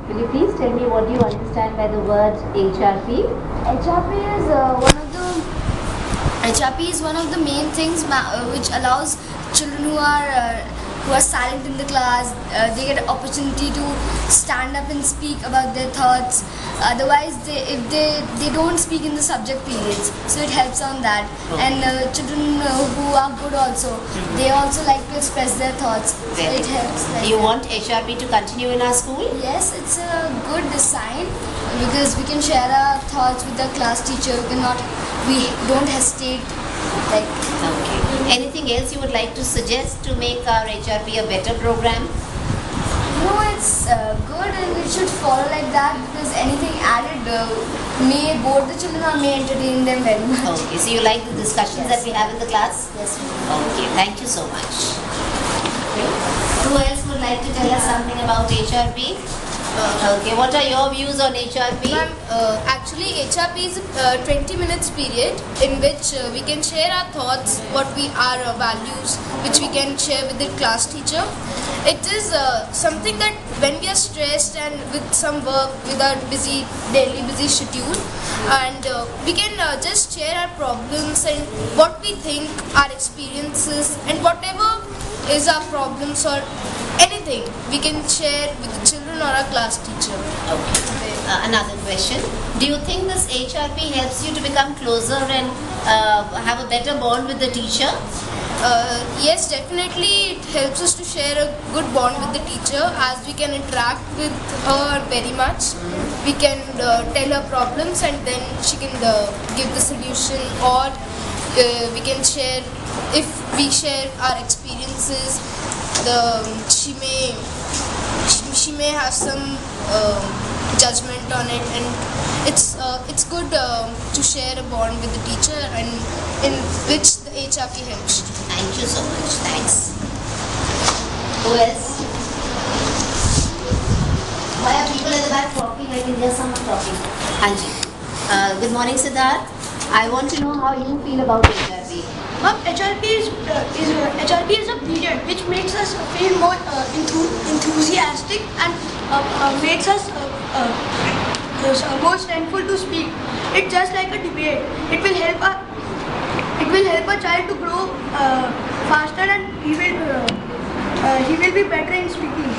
Will you please tell me what do you understand by the word HRP? HRP is one of the main things which allows children who are silent in the class. They get an opportunity to stand up and speak about their thoughts. Otherwise, if they don't speak in the subject periods, so it helps on that. And children who are good also, they also like to express their thoughts. So it helps. Do you want HRP to continue in our school? Yes, it's a good sign because we can share our thoughts with the class teacher. We don't hesitate. Okay. Anything else you would like to suggest to make our HRP a better program? No, it's good and it should follow like that because anything added may bore the children or may entertain them very much. Okay, so you like the discussions that we have in the class? Yes. Okay, thank you so much. Okay. Who else would like to tell us something about HRP? Okay, what are your views on HRP? Actually, HRP is a 20 minutes period in which we can share our thoughts, what we are, our values, which we can share with the class teacher. It is something that when we are stressed and with some work, with our daily busy schedule, and we can just share our problems and what we think, our experiences, and whatever is our problems or anything we can share with the children or our class teacher. Okay. Another question. Do you think this HRP helps you to become closer and have a better bond with the teacher? Yes, definitely it helps us to share a good bond with the teacher as we can interact with her very much. We can tell her problems and then she can give the solution, or we can share, if we share our experiences, she may have some judgment on it, and it's good to share a bond with the teacher, and in which the HRP helps. Thank you so much. Thanks. Who else? Why are people at the back talking? I can hear someone talking. Anji. Good morning, Siddharth. I want to know how you feel about HRP. HRP is a period which makes us feel more enthusiastic and makes us more thankful to speak. It's just like a debate. It will help a child to grow faster, and he will be better in speaking.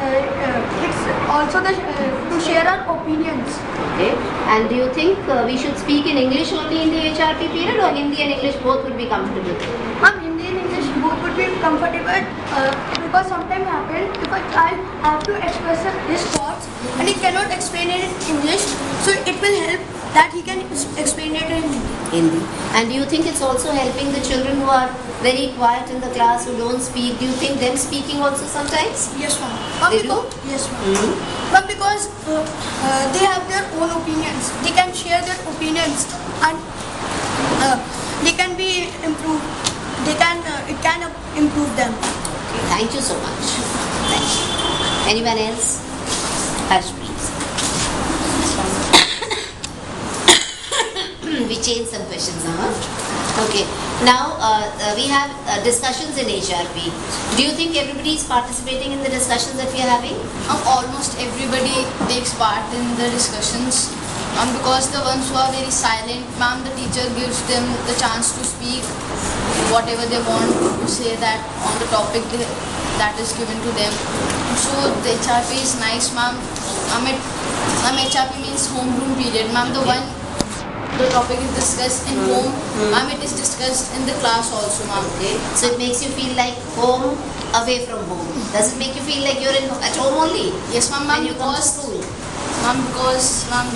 It's also to share our opinions. Okay. And do you think we should speak in English only in the HRP period, or Hindi and English both would be comfortable? Hindi and English both would be comfortable because sometimes happens if a child have to express his thoughts and he cannot explain it in English, so it will help that he can explain it in Hindi. And do you think it's also helping the children who are very quiet in the class, who don't speak? Do you think them speaking also sometimes? Yes, ma'am. They do? Yes, ma'am. But because they have their own opinions, they can share their opinions, and they can be improved. It can improve them. Okay, thank you so much. Thank you. Anyone else? Harsh, please. We changed some questions now. Okay. Now we have discussions in HRP. Do you think everybody is participating in the discussions that we are having? Almost everybody takes part in the discussions. Because the ones who are very silent, ma'am, the teacher gives them the chance to speak whatever they want to say that on the topic that is given to them. So the HRP is nice, ma'am. HRP means homeroom period, ma'am. The topic is discussed in home, ma'am. It is discussed in the class also, ma'am. Okay. So it makes you feel like home away from home. Does it make you feel like you're at home only? Yes, ma'am. When you come to school? Ma'am, because ma'am,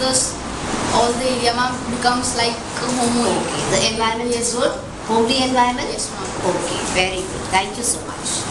all the area, ma'am, becomes like home only. Okay. The environment is good? Homely environment? Yes, ma'am. Okay, very good. Thank you so much.